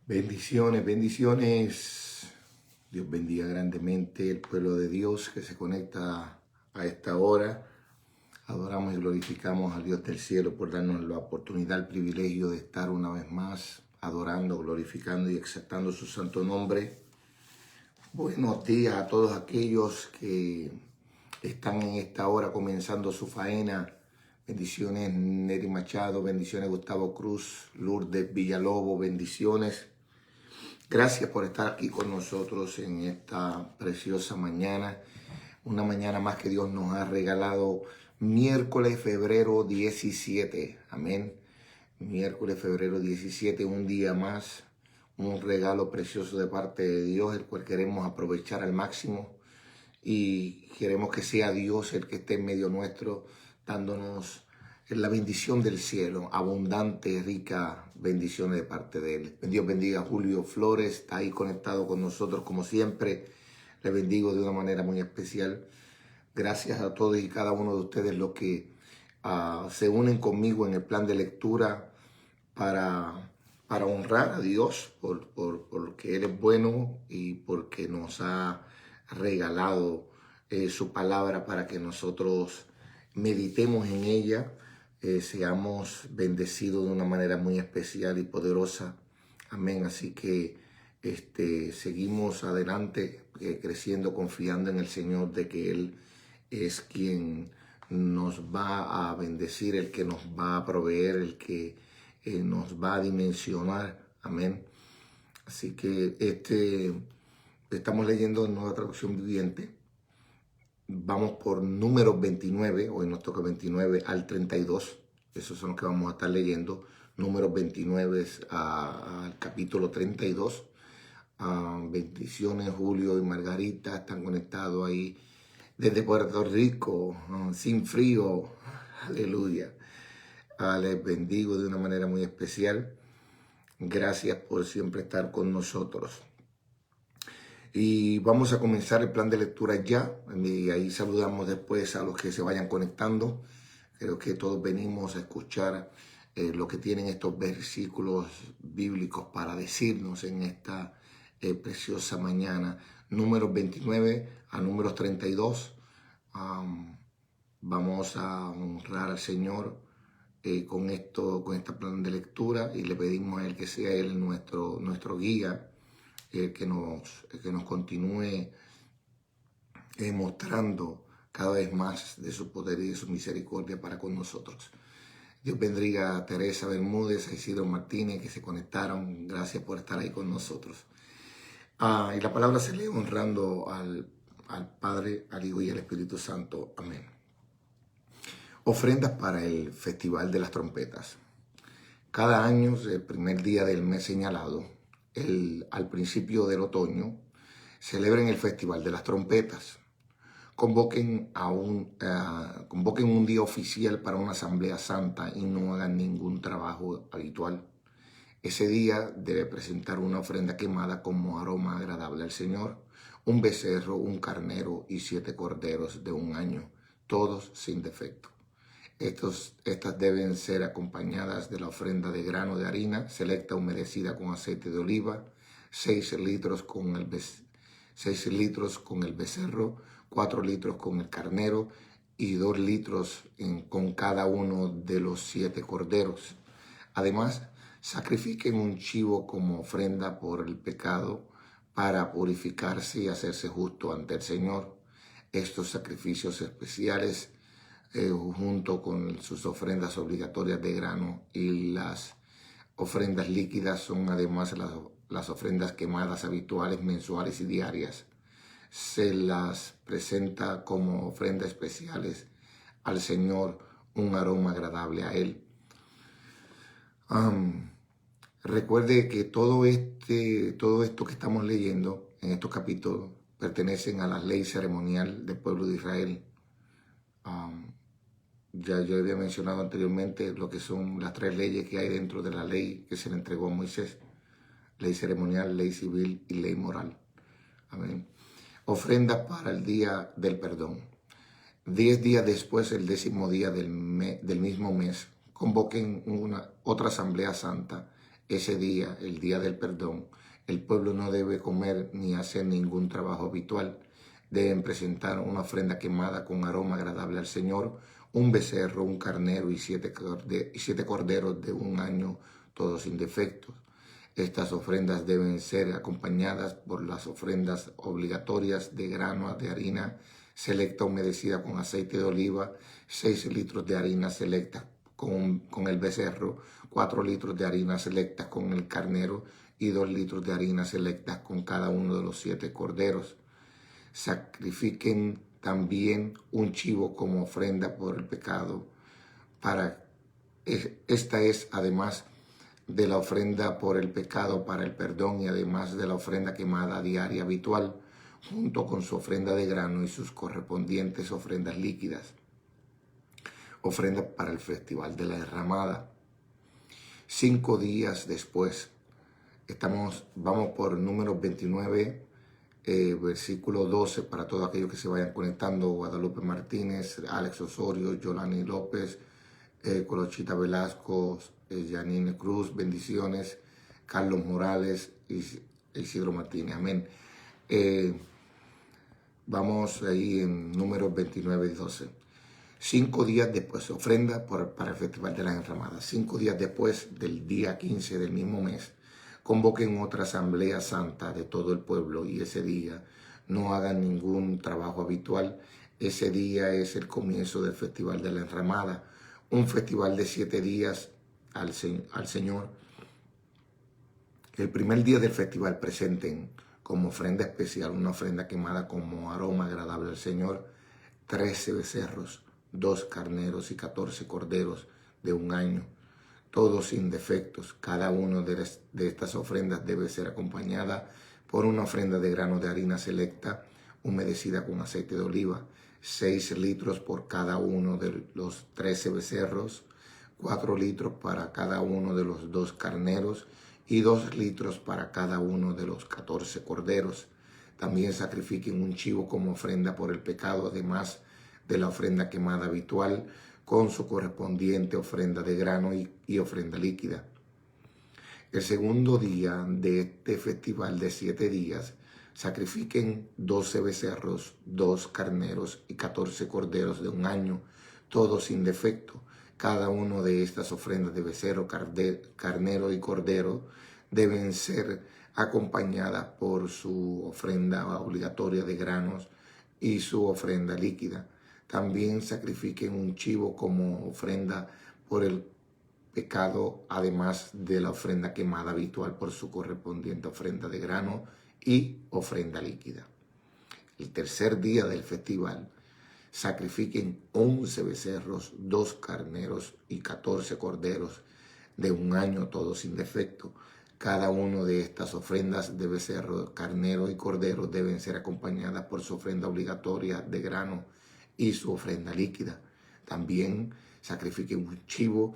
Bendiciones, bendiciones. Dios bendiga grandemente el pueblo de Dios que se conecta a esta hora. Adoramos y glorificamos al Dios del cielo por darnos la oportunidad, el privilegio de estar una vez más adorando, glorificando y exaltando su santo nombre. Buenos días a todos aquellos que están en esta hora comenzando su faena. Bendiciones Neri Machado, bendiciones Gustavo Cruz, Lourdes Villalobos, bendiciones. Gracias por estar aquí con nosotros en esta preciosa mañana. Una mañana más que Dios nos ha regalado. Miércoles, febrero 17. Amén. Miércoles, febrero 17, un día más. Un regalo precioso de parte de Dios, el cual queremos aprovechar al máximo. Y queremos que sea Dios el que esté en medio nuestro, dándonos la bendición del cielo, abundante, rica bendición de parte de Él. Dios bendiga a Julio Flores, está ahí conectado con nosotros como siempre. Le bendigo de una manera muy especial. Gracias a todos y cada uno de ustedes los que se unen conmigo en el plan de lectura para honrar a Dios porque Él es bueno y porque nos ha regalado su palabra para que nosotros meditemos en ella, seamos bendecidos de una manera muy especial y poderosa. Amén. Así que seguimos adelante, creciendo, confiando en el Señor de que Él es quien nos va a bendecir, el que nos va a proveer, el que nos va a dimensionar. Amén. Así que estamos leyendo Nueva Traducción Viviente. Vamos por números 29, hoy nos toca 29 al 32. Esos son los que vamos a estar leyendo. Números 29 al capítulo 32. Bendiciones, Julio y Margarita están conectados ahí desde Puerto Rico, sin frío. Aleluya. Les bendigo de una manera muy especial. Gracias por siempre estar con nosotros. Y vamos a comenzar el plan de lectura ya. Y ahí saludamos después a los que se vayan conectando. Creo que todos venimos a escuchar lo que tienen estos versículos bíblicos para decirnos en esta preciosa mañana. Números 29 a números 32. Vamos a honrar al Señor con este plan de lectura y le pedimos a Él que sea Él nuestro guía, que nos continúe mostrando cada vez más de su poder y de su misericordia para con nosotros. Dios bendiga a Teresa Bermúdez, a Isidro Martínez, que se conectaron. Gracias por estar ahí con nosotros. Y la palabra se lee honrando al Padre, al Hijo y al Espíritu Santo. Amén. Ofrendas para el Festival de las Trompetas. Cada año, el primer día del mes señalado, al principio del otoño, celebren el Festival de las Trompetas. Convoquen un día oficial para una asamblea santa y no hagan ningún trabajo habitual. Ese día debe presentar una ofrenda quemada como aroma agradable al Señor, un becerro, un carnero y 7 corderos de un año, todos sin defecto. Estas deben ser acompañadas de la ofrenda de grano de harina selecta humedecida con aceite de oliva, 6 litros con el becerro, 4 litros con el carnero y 2 litros con cada uno de los 7 corderos. Además, sacrifiquen un chivo como ofrenda por el pecado para purificarse y hacerse justo ante el Señor. Estos sacrificios especiales, junto con sus ofrendas obligatorias de grano y las ofrendas líquidas, son además las ofrendas quemadas habituales, mensuales y diarias. Se las presenta como ofrendas especiales al Señor, un aroma agradable a Él. Recuerde que todo esto que estamos leyendo en estos capítulos pertenecen a la ley ceremonial del pueblo de Israel. Ya yo había mencionado anteriormente lo que son las 3 leyes que hay dentro de la ley que se le entregó a Moisés: ley ceremonial, ley civil y ley moral. Amén. Ofrenda para el día del perdón. 10 días después, el 10º día del mismo mes, convoquen otra asamblea santa Ese día, el día del perdón, el pueblo no debe comer ni hacer ningún trabajo habitual. Deben presentar una ofrenda quemada con aroma agradable al Señor, un becerro, un carnero y siete corderos de un año, todos sin defectos. Estas ofrendas deben ser acompañadas por las ofrendas obligatorias de grano de harina selecta humedecida con aceite de oliva, 6 litros de harina selecta con el becerro, 4 litros de harina selecta con el carnero y 2 litros de harina selecta con cada uno de los 7 corderos. Sacrifiquen también un chivo como ofrenda por el pecado. Esta es además de la ofrenda por el pecado para el perdón y además de la ofrenda quemada diaria habitual, junto con su ofrenda de grano y sus correspondientes ofrendas líquidas. Ofrenda para el festival de la derramada. 5 días después, vamos por números 29, versículo 12, para todos aquellos que se vayan conectando: Guadalupe Martínez, Alex Osorio, Yolani López, Colochita Velasco, Janine Cruz, bendiciones, Carlos Morales y Isidro Martínez, amén. Vamos ahí en números 29 y 12. 5 días después, ofrenda para el Festival de las Enramadas. 5 días después del día 15 del mismo mes, convoquen otra asamblea santa de todo el pueblo y ese día no hagan ningún trabajo habitual. Ese día es el comienzo del Festival de la Enramada, un festival de 7 días al Señor. El primer día del festival presenten como ofrenda especial una ofrenda quemada como aroma agradable al Señor, 13 becerros, 2 carneros y 14 corderos de un año, todos sin defectos. Cada una de estas ofrendas debe ser acompañada por una ofrenda de grano de harina selecta humedecida con aceite de oliva, 6 litros por cada uno de los 13 becerros, 4 litros para cada uno de los 2 carneros y 2 litros para cada uno de los 14 corderos. También sacrifiquen un chivo como ofrenda por el pecado, además de la ofrenda quemada habitual, con su correspondiente ofrenda de grano y ofrenda líquida. El segundo día de este festival de 7 días, sacrifiquen 12 becerros, 2 carneros y 14 corderos de un año, todos sin defecto. Cada una de estas ofrendas de becerro, carnero y cordero deben ser acompañadas por su ofrenda obligatoria de granos y su ofrenda líquida. También sacrifiquen un chivo como ofrenda por el pecado, además de la ofrenda quemada habitual por su correspondiente ofrenda de grano y ofrenda líquida. El tercer día del festival, sacrifiquen 11 becerros, 2 carneros y 14 corderos de un año, todos sin defecto. Cada una de estas ofrendas de becerro, carnero y cordero deben ser acompañadas por su ofrenda obligatoria de grano y su ofrenda líquida. También sacrifiquen un chivo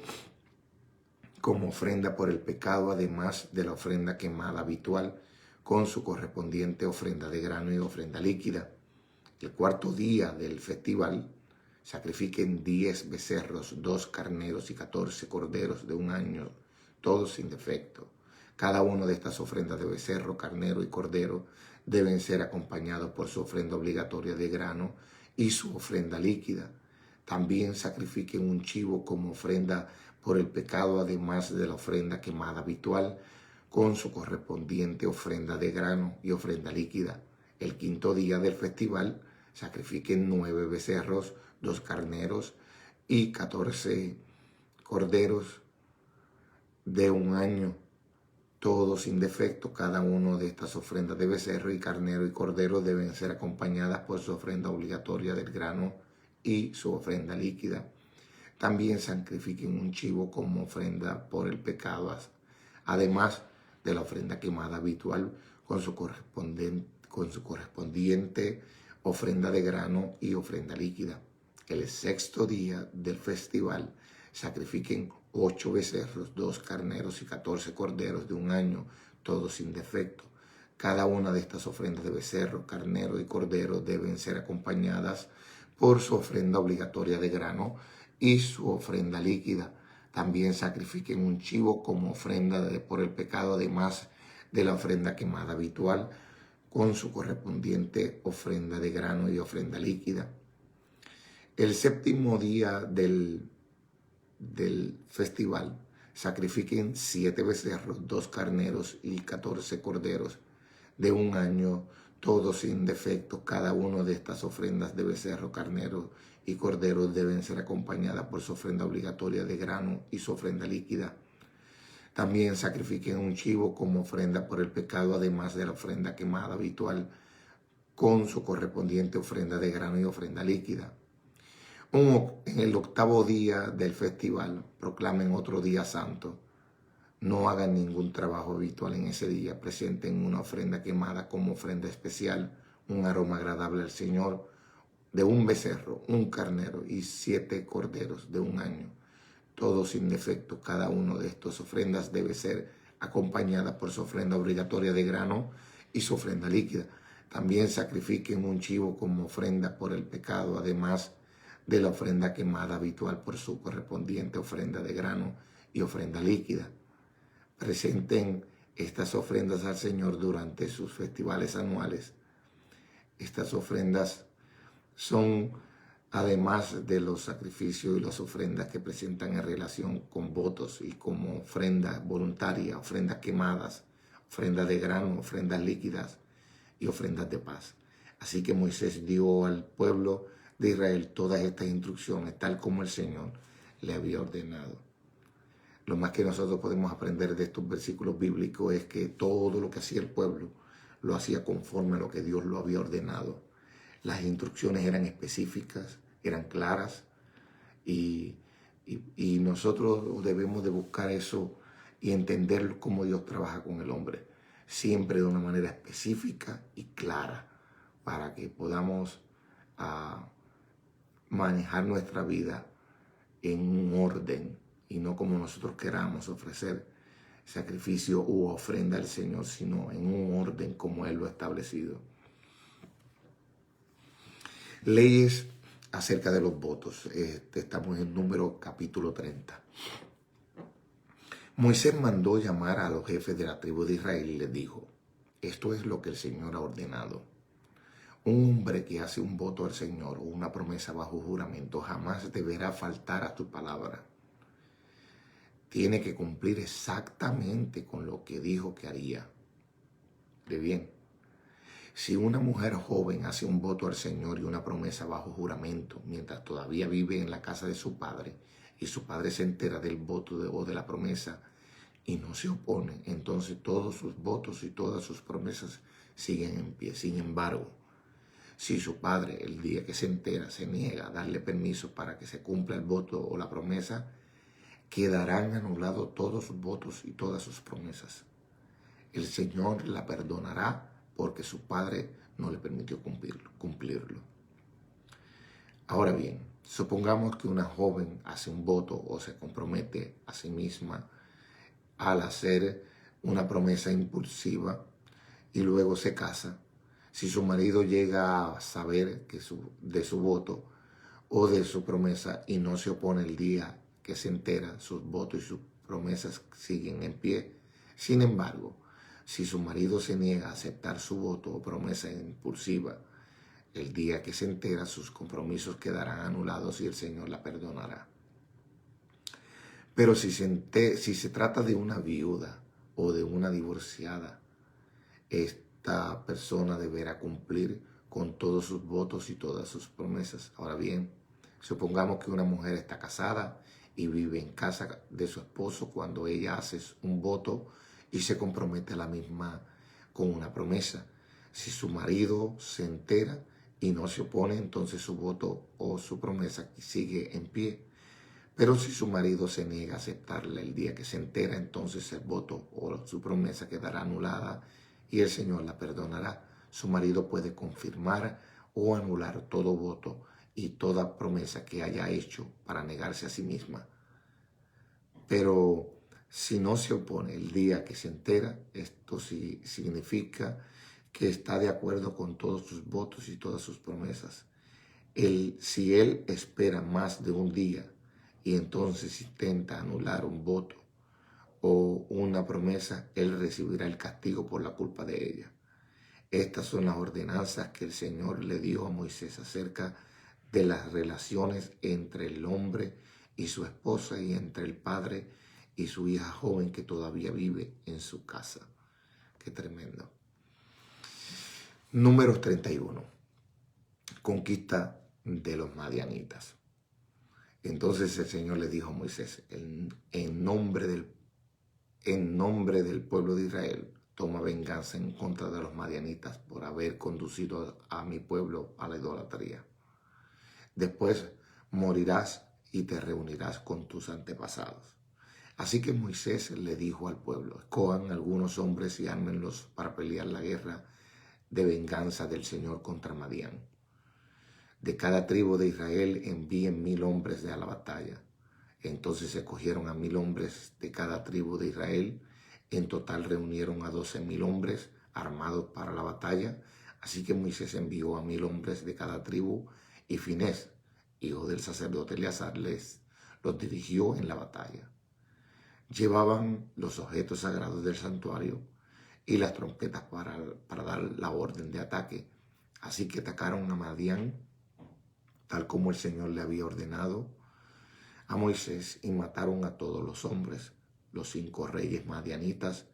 como ofrenda por el pecado, además de la ofrenda quemada habitual, con su correspondiente ofrenda de grano y ofrenda líquida. El cuarto día del festival, sacrifiquen 10 becerros, 2 carneros y 14 corderos de un año, todos sin defecto. Cada una de estas ofrendas de becerro, carnero y cordero deben ser acompañados por su ofrenda obligatoria de grano y su ofrenda líquida. También sacrifiquen un chivo como ofrenda por el pecado, además de la ofrenda quemada habitual, con su correspondiente ofrenda de grano y ofrenda líquida. El quinto día del festival, sacrifiquen 9 becerros, 2 carneros y 14 corderos de un año, todos sin defecto. Cada una de estas ofrendas de becerro y carnero y cordero deben ser acompañadas por su ofrenda obligatoria del grano y su ofrenda líquida. También sacrifiquen un chivo como ofrenda por el pecado, además de la ofrenda quemada habitual con su correspondiente ofrenda de grano y ofrenda líquida. El sexto día del festival, sacrifiquen 8 becerros, 2 carneros y 14 corderos de un año, todos sin defecto. Cada una de estas ofrendas de becerro, carnero y cordero deben ser acompañadas por su ofrenda obligatoria de grano y su ofrenda líquida. También sacrifiquen un chivo como ofrenda por el pecado, además de la ofrenda quemada habitual, con su correspondiente ofrenda de grano y ofrenda líquida. El séptimo día del festival, sacrifiquen 7 becerros, 2 carneros y 14 corderos de un año, todos sin defecto. Cada una de estas ofrendas de becerro, carnero y cordero deben ser acompañadas por su ofrenda obligatoria de grano y su ofrenda líquida. También sacrifiquen un chivo como ofrenda por el pecado, además de la ofrenda quemada habitual, con su correspondiente ofrenda de grano y ofrenda líquida. En el 8º día del festival, proclamen otro día santo. No hagan ningún trabajo habitual en ese día. Presenten una ofrenda quemada como ofrenda especial, un aroma agradable al Señor, de un becerro, un carnero y 7 corderos de un año, todos sin defecto. Cada uno de estas ofrendas debe ser acompañada por su ofrenda obligatoria de grano y su ofrenda líquida. También sacrifiquen un chivo como ofrenda por el pecado, además de la ofrenda quemada habitual por su correspondiente ofrenda de grano y ofrenda líquida. Presenten estas ofrendas al Señor durante sus festivales anuales. Estas ofrendas son, además de los sacrificios y las ofrendas que presentan en relación con votos y como ofrenda voluntaria, ofrendas quemadas, ofrendas de grano, ofrendas líquidas y ofrendas de paz. Así que Moisés dio al pueblo de Israel todas estas instrucciones, tal como el Señor le había ordenado. Lo más que nosotros podemos aprender de estos versículos bíblicos es que todo lo que hacía el pueblo lo hacía conforme a lo que Dios lo había ordenado. Las instrucciones eran específicas, eran claras y nosotros debemos de buscar eso y entender cómo Dios trabaja con el hombre, siempre de una manera específica y clara, para que podamos manejar nuestra vida en un orden y no como nosotros queramos ofrecer sacrificio u ofrenda al Señor, sino en un orden como Él lo ha establecido. Leyes acerca de los votos. Estamos en Número capítulo 30. Moisés mandó llamar a los jefes de la tribu de Israel y les dijo: esto es lo que el Señor ha ordenado. Un hombre que hace un voto al Señor o una promesa bajo juramento jamás deberá faltar a su palabra. Tiene que cumplir exactamente con lo que dijo que haría. De bien, si una mujer joven hace un voto al Señor y una promesa bajo juramento mientras todavía vive en la casa de su padre y su padre se entera del voto o de la promesa y no se opone, entonces todos sus votos y todas sus promesas siguen en pie. Sin embargo, si su padre, el día que se entera, se niega a darle permiso para que se cumpla el voto o la promesa, quedarán anulados todos sus votos y todas sus promesas. El Señor la perdonará porque su padre no le permitió cumplirlo. Ahora bien, supongamos que una joven hace un voto o se compromete a sí misma al hacer una promesa impulsiva y luego se casa. Si su marido llega a saber de su voto o de su promesa y no se opone el día que se entera, sus votos y sus promesas siguen en pie. Sin embargo, si su marido se niega a aceptar su voto o promesa impulsiva, el día que se entera, sus compromisos quedarán anulados y el Señor la perdonará. Pero si se trata de una viuda o de una divorciada, esta persona deberá cumplir con todos sus votos y todas sus promesas. Ahora bien, supongamos que una mujer está casada y vive en casa de su esposo cuando ella hace un voto y se compromete a la misma con una promesa. Si su marido se entera y no se opone, entonces su voto o su promesa sigue en pie. Pero si su marido se niega a aceptarla el día que se entera, entonces el voto o su promesa quedará anulada y el Señor la perdonará. Su marido puede confirmar o anular todo voto y toda promesa que haya hecho para negarse a sí misma. Pero si no se opone el día que se entera, esto sí significa que está de acuerdo con todos sus votos y todas sus promesas. Si él espera más de un día y entonces si intenta anular un voto o una promesa, él recibirá el castigo por la culpa de ella. Estas son las ordenanzas que el Señor le dio a Moisés acerca de las relaciones entre el hombre y su esposa y entre el padre y su hija joven que todavía vive en su casa. Qué tremendo. Números 31. Conquista de los madianitas. Entonces el Señor le dijo a Moisés, en nombre del pueblo de Israel, toma venganza en contra de los madianitas por haber conducido a mi pueblo a la idolatría. Después morirás y te reunirás con tus antepasados. Así que Moisés le dijo al pueblo, escojan algunos hombres y ármenlos para pelear la guerra de venganza del Señor contra Madián. De cada tribu de Israel envíen 1000 hombres a la batalla. Entonces se escogieron a 1000 hombres de cada tribu de Israel. En total reunieron a 12.000 hombres armados para la batalla. Así que Moisés envió a 1000 hombres de cada tribu y Finés, hijo del sacerdote Eleazar, los dirigió en la batalla. Llevaban los objetos sagrados del santuario y las trompetas para dar la orden de ataque. Así que atacaron a Madián, tal como el Señor le había ordenado a Moisés, y mataron a todos los hombres, los 5 reyes madianitas,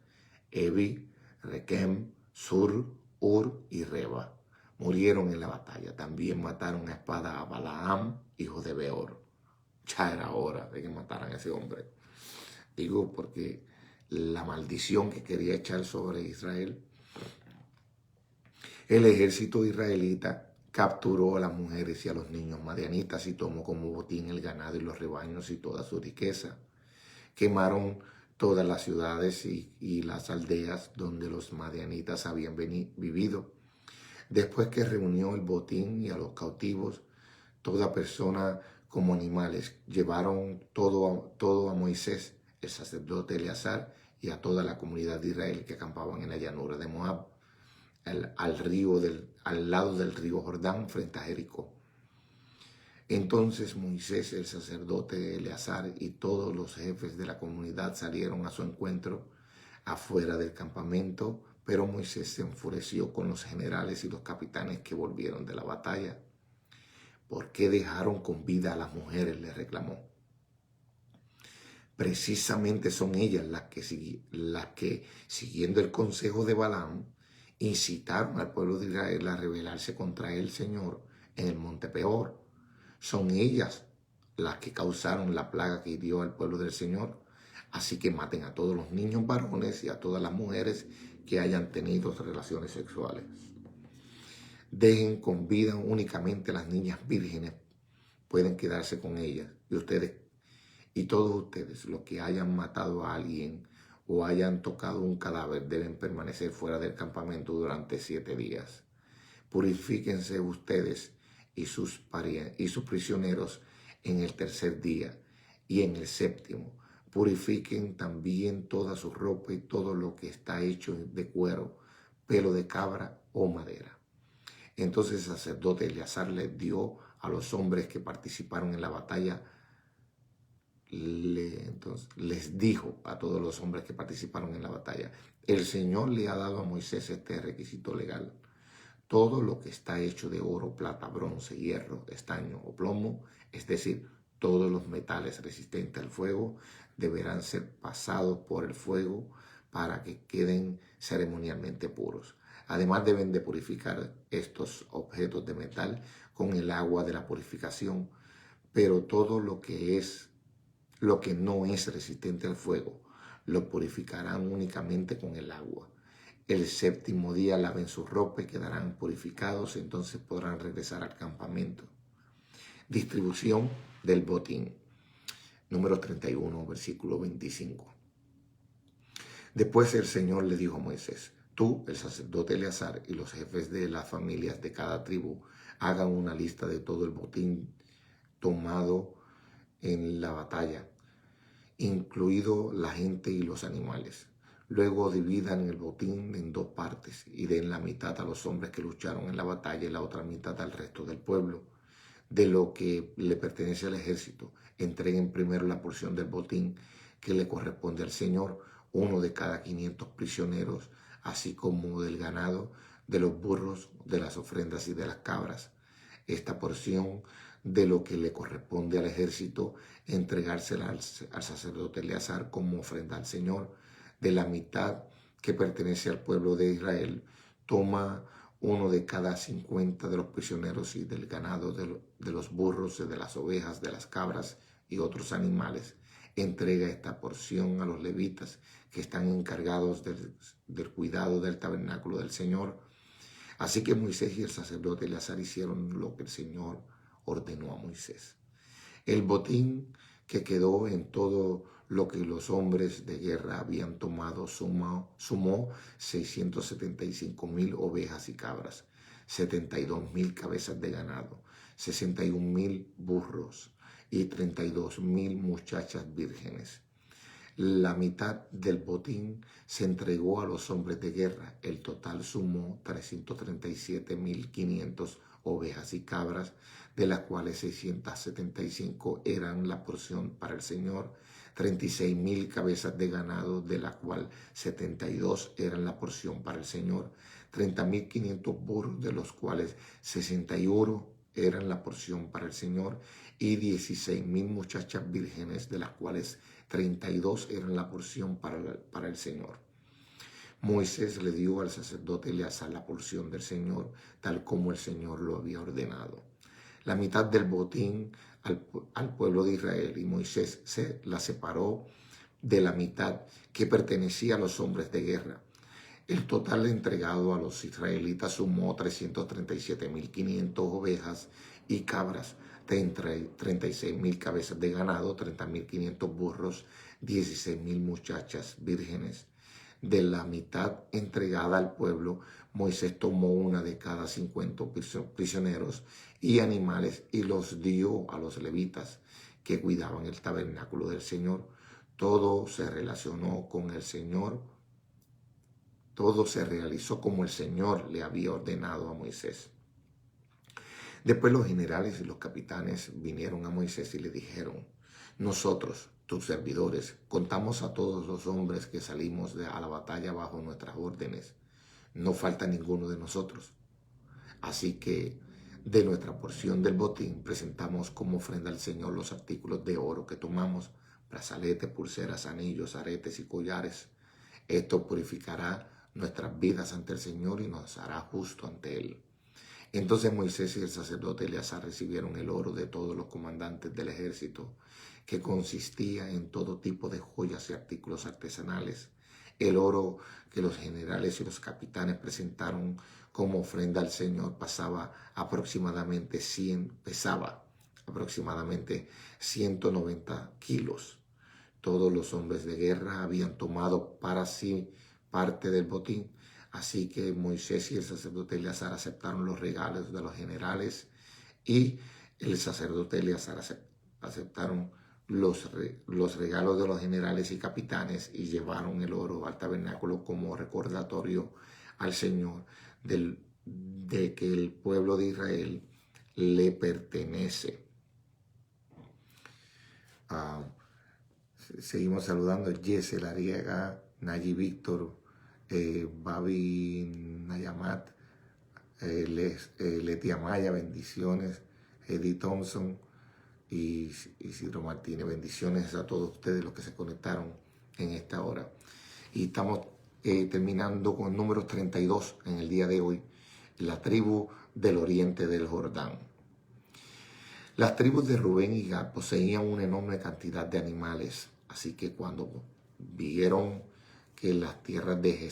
Evi, Requem, Sur, Ur y Reba. Murieron en la batalla. También mataron a espada a Balaam, hijo de Beor. Ya era hora de que mataran a ese hombre. Digo porque la maldición que quería echar sobre Israel. El ejército israelita capturó a las mujeres y a los niños madianitas y tomó como botín el ganado y los rebaños y toda su riqueza. Quemaron todas las ciudades y las aldeas donde los madianitas habían vivido. Después que reunió el botín y a los cautivos, toda persona como animales, llevaron todo a Moisés, el sacerdote Eleazar, y a toda la comunidad de Israel que acampaban en la llanura de Moab, al lado del río Jordán, frente a Jericó. Entonces Moisés, el sacerdote Eleazar, y todos los jefes de la comunidad salieron a su encuentro afuera del campamento, pero Moisés se enfureció con los generales y los capitanes que volvieron de la batalla. ¿Por qué dejaron con vida a las mujeres?, le reclamó. Precisamente son ellas las que, siguiendo el consejo de Balaam, incitaron al pueblo de Israel a rebelarse contra el Señor en el monte Peor. Son ellas las que causaron la plaga que hirió al pueblo del Señor. Así que maten a todos los niños varones y a todas las mujeres que hayan tenido relaciones sexuales. Dejen con vida únicamente las niñas vírgenes, pueden quedarse con ellas. Y todos ustedes, los que hayan matado a alguien o hayan tocado un cadáver, deben permanecer fuera del campamento durante 7 días. Purifíquense ustedes y sus prisioneros en el 3er día, y en el 7º purifiquen también toda su ropa y todo lo que está hecho de cuero, pelo de cabra o madera. Entonces el sacerdote Eleazar les dio a los hombres que participaron en la batalla, les dijo a todos los hombres que participaron en la batalla, el Señor le ha dado a Moisés este requisito legal. Todo lo que está hecho de oro, plata, bronce, hierro, estaño o plomo, es decir, todos los metales resistentes al fuego, deberán ser pasados por el fuego para que queden ceremonialmente puros. Además, deben de purificar estos objetos de metal con el agua de la purificación, pero todo lo que no es resistente al fuego, lo purificarán únicamente con el agua. El 7º día laven su ropa y quedarán purificados, entonces podrán regresar al campamento. Distribución del botín. Número 31, versículo 25. Después el Señor le dijo a Moisés, tú, el sacerdote Eleazar, y los jefes de las familias de cada tribu, hagan una lista de todo el botín tomado en la batalla, incluido la gente y los animales. Luego dividan el botín en 2 partes y den la mitad a los hombres que lucharon en la batalla y la otra mitad al resto del pueblo. de lo que le pertenece al ejército. Entreguen primero la porción del botín que le corresponde al Señor, uno de cada 500 prisioneros, así como del ganado, de los burros, de las ofrendas y de las cabras. Esta porción de lo que le corresponde al ejército, entregársela al sacerdote Eleazar como ofrenda al Señor. De la mitad que pertenece al pueblo de Israel, toma uno de cada 50 de los prisioneros y del ganado, de los burros, de las ovejas, de las cabras y otros animales. Entrega esta porción a los levitas que están encargados del cuidado del tabernáculo del Señor. Así que Moisés y el sacerdote Eleazar hicieron lo que el Señor ordenó a Moisés. El botín que quedó en todo lo que los hombres de guerra habían tomado sumó 675,000 ovejas y cabras, 72,000 cabezas de ganado, 61,000 burros y 32,000 muchachas vírgenes. La mitad del botín se entregó a los hombres de guerra. El total sumó 337,500 ovejas y cabras, de las cuales 675 eran la porción para el Señor, 36,000 cabezas de ganado, de las cuales 72 eran la porción para el Señor, 30,500 burros, de los cuales 61 eran la porción para el Señor, y 16,000 muchachas vírgenes, de las cuales 32 eran la porción para el Señor. Moisés le dio al sacerdote Eleazar la porción del Señor, tal como el Señor lo había ordenado. La mitad del botín al pueblo de Israel, y Moisés la separó de la mitad que pertenecía a los hombres de guerra. El total entregado a los israelitas sumó 337,500 ovejas y cabras, 36,000 cabezas de ganado, 30,500 burros, 16,000 muchachas vírgenes. De la mitad entregada al pueblo, Moisés tomó una de cada 50 prisioneros y animales y los dio a los levitas que cuidaban el tabernáculo del Señor. Todo se relacionó con el Señor. Todo se realizó como el Señor le había ordenado a Moisés. Después los generales y los capitanes vinieron a Moisés y le dijeron: nosotros, tus servidores, contamos a todos los hombres que salimos a la batalla bajo nuestras órdenes. No falta ninguno de nosotros. Así que de nuestra porción del botín presentamos como ofrenda al Señor los artículos de oro que tomamos: brazaletes, pulseras, anillos, aretes y collares. Esto purificará nuestras vidas ante el Señor y nos hará justo ante Él. Entonces Moisés y el sacerdote Eleazar recibieron el oro de todos los comandantes del ejército, que consistía en todo tipo de joyas y artículos artesanales. El oro que los generales y los capitanes presentaron como ofrenda al Señor pesaba aproximadamente 190 kilos. Todos los hombres de guerra habían tomado para sí parte del botín. Así que Moisés y el sacerdote Eleazar aceptaron los regalos de los generales, y el sacerdote Eleazar aceptaron los regalos de los generales y capitanes, y llevaron el oro al tabernáculo como recordatorio al Señor de que el pueblo de Israel le pertenece. Seguimos saludando a Yesel Ariega, Nayi Víctor, Babi Nayamat, Leti Amaya, bendiciones, Eddie Thompson y Isidro Martínez, bendiciones a todos ustedes los que se conectaron en esta hora. Y estamos terminando con números 32 en el día de hoy, la tribu del oriente del Jordán. Las tribus de Rubén y Gad poseían una enorme cantidad de animales, así que cuando vieron que las tierras de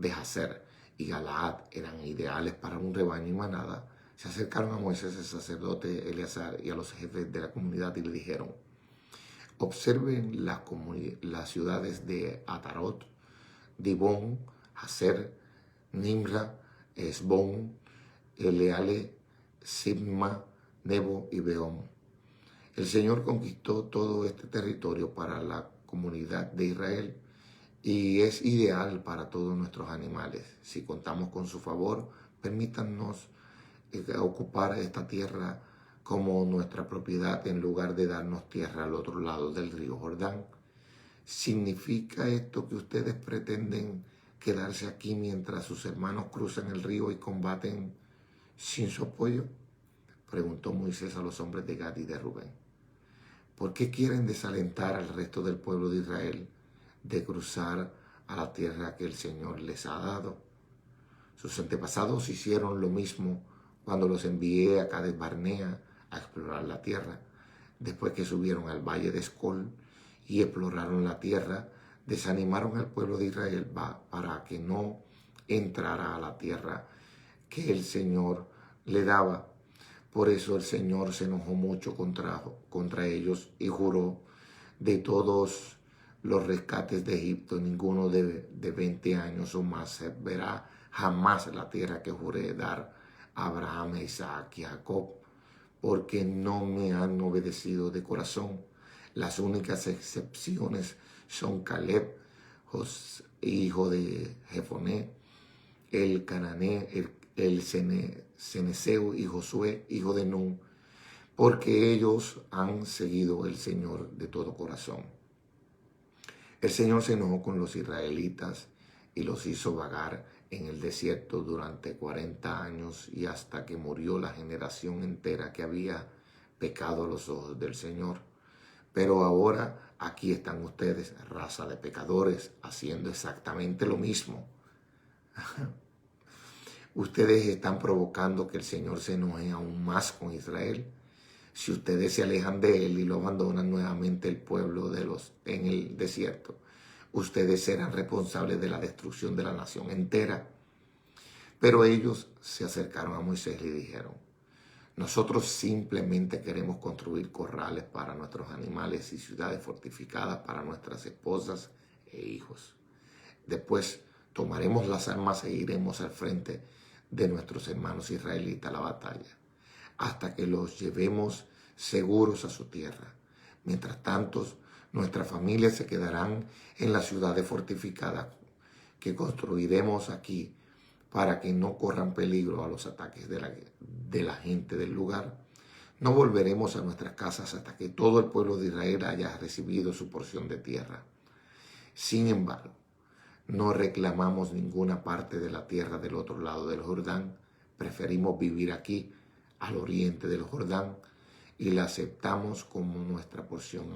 Jazer y Galaad eran ideales para un rebaño y manada, se acercaron a Moisés, el sacerdote Eleazar, y a los jefes de la comunidad y le dijeron: observen las ciudades de Atarot, Dibón, Jazer, Nimra, Esbón, Eleale, Sibma, Nebo y Beón. El Señor conquistó todo este territorio para la comunidad de Israel y es ideal para todos nuestros animales. Si contamos con su favor, permítanos ocupar esta tierra como nuestra propiedad en lugar de darnos tierra al otro lado del río Jordán. ¿Significa esto que ustedes pretenden quedarse aquí mientras sus hermanos cruzan el río y combaten sin su apoyo? Preguntó Moisés a los hombres de Gad y de Rubén. ¿Por qué quieren desalentar al resto del pueblo de Israel de cruzar a la tierra que el Señor les ha dado? Sus antepasados hicieron lo mismo cuando los envié a Cades Barnea a explorar la tierra. Después que subieron al valle de Escol y exploraron la tierra, desanimaron al pueblo de Israel para que no entrara a la tierra que el Señor le daba. Por eso el Señor se enojó mucho contra ellos y juró: de todos los rescates de Egipto, ninguno de 20 años o más verá jamás la tierra que juré dar a Abraham, a Isaac y a Jacob, porque no me han obedecido de corazón. Las únicas excepciones son Caleb, hijo de Jefoné, el Canané, el Ceneseo, y Josué, hijo de Nun, porque ellos han seguido el Señor de todo corazón. El Señor se enojó con los israelitas y los hizo vagar en el desierto durante 40 años y hasta que murió la generación entera que había pecado a los ojos del Señor. Pero ahora aquí están ustedes, raza de pecadores, haciendo exactamente lo mismo. Ustedes están provocando que el Señor se enoje aún más con Israel. Si ustedes se alejan de Él y lo abandonan nuevamente el pueblo en el desierto, ustedes serán responsables de la destrucción de la nación entera. Pero ellos se acercaron a Moisés y le dijeron: nosotros simplemente queremos construir corrales para nuestros animales y ciudades fortificadas para nuestras esposas e hijos. Después tomaremos las armas e iremos al frente de nuestros hermanos israelitas a la batalla, hasta que los llevemos seguros a su tierra. Mientras tanto, nuestras familias se quedarán en las ciudades fortificadas que construiremos aquí para que no corran peligro a los ataques de la gente del lugar. No volveremos a nuestras casas hasta que todo el pueblo de Israel haya recibido su porción de tierra. Sin embargo, no reclamamos ninguna parte de la tierra del otro lado del Jordán. Preferimos vivir aquí, al oriente del Jordán, y la aceptamos como nuestra porción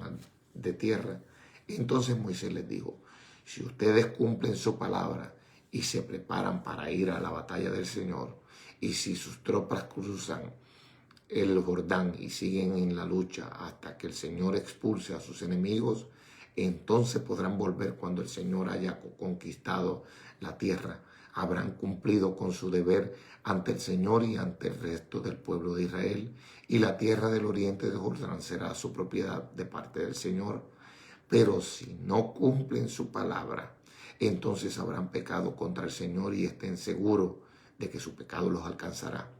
de tierra. Entonces Moisés les dijo: si ustedes cumplen su palabra y se preparan para ir a la batalla del Señor, y si sus tropas cruzan el Jordán y siguen en la lucha hasta que el Señor expulse a sus enemigos, entonces podrán volver cuando el Señor haya conquistado la tierra. Habrán cumplido con su deber ante el Señor y ante el resto del pueblo de Israel, y la tierra del oriente del Jordán será su propiedad de parte del Señor. Pero si no cumplen su palabra, entonces habrán pecado contra el Señor y estén seguros de que su pecado los alcanzará.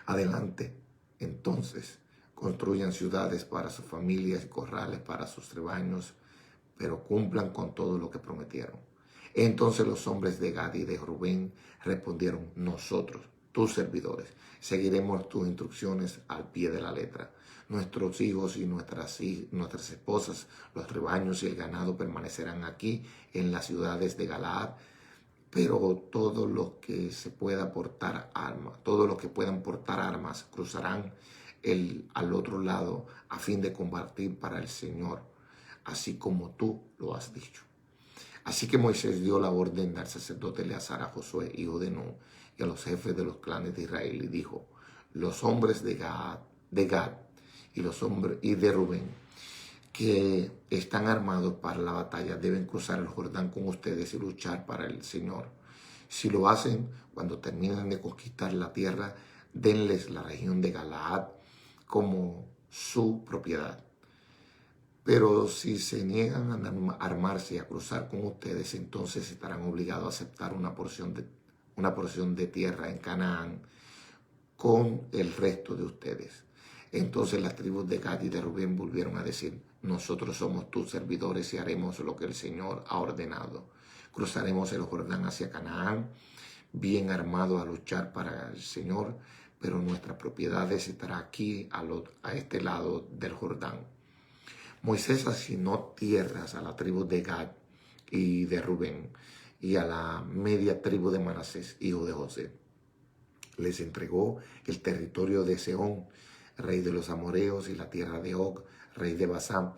Adelante, entonces, construyan ciudades para sus familias y corrales para sus rebaños, pero cumplan con todo lo que prometieron. Entonces los hombres de Gad y de Rubén respondieron: nosotros, tus servidores, seguiremos tus instrucciones al pie de la letra. Nuestros hijos y nuestras esposas, los rebaños y el ganado permanecerán aquí en las ciudades de Galaad, pero todos los que puedan portar armas cruzarán al otro lado a fin de combatir para el Señor, así como tú lo has dicho. Así que Moisés dio la orden al sacerdote Eleazar, a Josué, hijo de Nun, y a los jefes de los clanes de Israel, y dijo: los hombres de Gad y de Rubén, que están armados para la batalla, deben cruzar el Jordán con ustedes y luchar para el Señor. Si lo hacen, cuando terminen de conquistar la tierra, denles la región de Galaad como su propiedad. Pero si se niegan a armarse y a cruzar con ustedes, entonces estarán obligados a aceptar una porción de tierra en Canaán con el resto de ustedes. Entonces las tribus de Gad y de Rubén volvieron a decir: nosotros somos tus servidores y haremos lo que el Señor ha ordenado. Cruzaremos el Jordán hacia Canaán, bien armados a luchar para el Señor, pero nuestras propiedades estarán aquí a este lado del Jordán. Moisés asignó tierras a la tribu de Gad y de Rubén y a la media tribu de Manasés, hijo de José. Les entregó el territorio de Sehón, rey de los amorreos, y la tierra de Og, rey de Basán,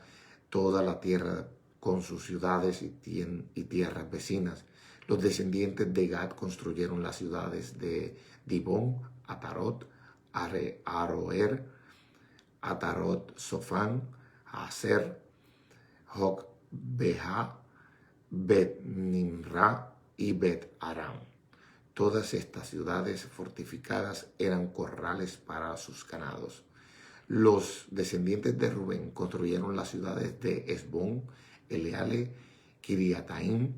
toda la tierra con sus ciudades y tierras vecinas. Los descendientes de Gad construyeron las ciudades de Dibón, Atarot, Aroer, Atarot, Sofán, Hazer, Jocbeha, Bet-Nimra y Bet-Aram. Todas estas ciudades fortificadas eran corrales para sus ganados. Los descendientes de Rubén construyeron las ciudades de Esbón, Eleale, Kiriataim,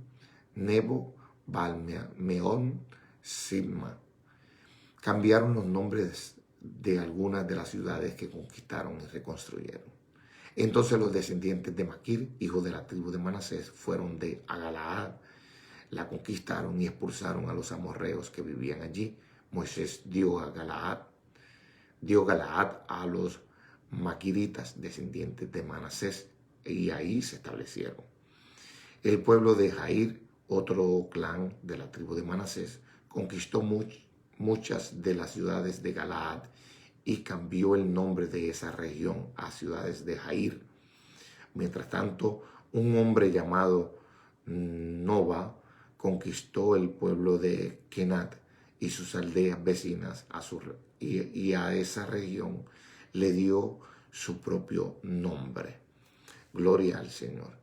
Nebo, Balmeón, Sibma. Cambiaron los nombres de algunas de las ciudades que conquistaron y reconstruyeron. Entonces los descendientes de Maquir, hijo de la tribu de Manasés, fueron de Galaad, la conquistaron y expulsaron a los amorreos que vivían allí. Moisés dio Galaad a los maquiritas, descendientes de Manasés, y ahí se establecieron. El pueblo de Jair, otro clan de la tribu de Manasés, conquistó muchas de las ciudades de Galaad y cambió el nombre de esa región a ciudades de Jair. Mientras tanto, un hombre llamado Nova conquistó el pueblo de Kenat y sus aldeas vecinas y a esa región le dio su propio nombre. Gloria al Señor.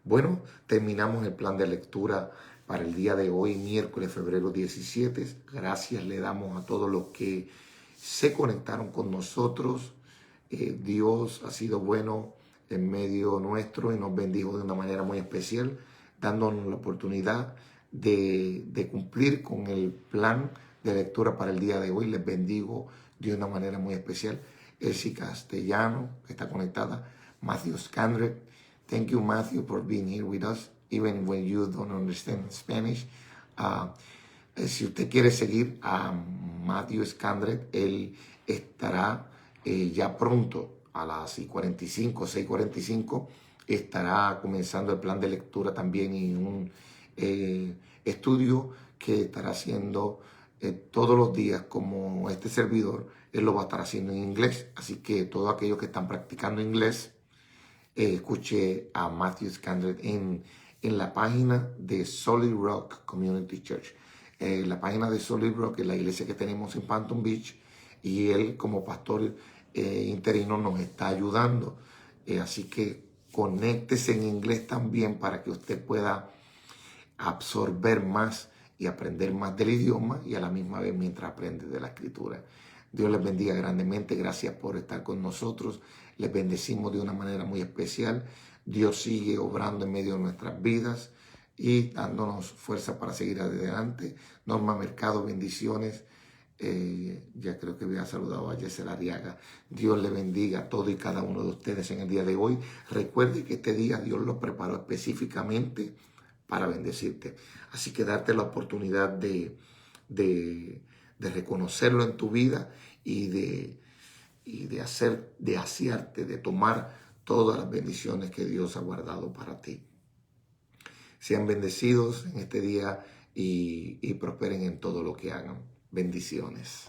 Bueno, terminamos el plan de lectura para el día de hoy, miércoles, febrero 17. Gracias le damos a todos los que se conectaron con nosotros. Dios ha sido bueno en medio nuestro y nos bendijo de una manera muy especial, dándonos la oportunidad de cumplir con el plan de lectura para el día de hoy. Les bendigo de una manera muy especial. Elsie Castellano, que está conectada. Matthew Scandrett. Thank you, Matthew, for being here with us, even when you don't understand Spanish. Si usted quiere seguir a Matthew Scandrett, él estará ya pronto a las 6:45, estará comenzando el plan de lectura también y un estudio que estará haciendo todos los días como este servidor. Él lo va a estar haciendo en inglés, así que todos aquellos que están practicando inglés, escuche a Matthew Scandrett en la página de Solid Rock Community Church. La página de Solid Rock es la iglesia que tenemos en Phantom Beach y él como pastor interino nos está ayudando. Así que conéctese en inglés también para que usted pueda absorber más y aprender más del idioma y a la misma vez mientras aprende de la escritura. Dios les bendiga grandemente. Gracias por estar con nosotros. Les bendecimos de una manera muy especial. Dios sigue obrando en medio de nuestras vidas y dándonos fuerza para seguir adelante. Norma Mercado, bendiciones. Ya creo que había saludado a Yesel Arriaga. Dios le bendiga a todo y cada uno de ustedes en el día de hoy. Recuerde que este día Dios lo preparó específicamente para bendecirte. Así que darte la oportunidad de reconocerlo en tu vida y de asearte, de tomar todas las bendiciones que Dios ha guardado para ti. Sean bendecidos en este día y prosperen en todo lo que hagan. Bendiciones.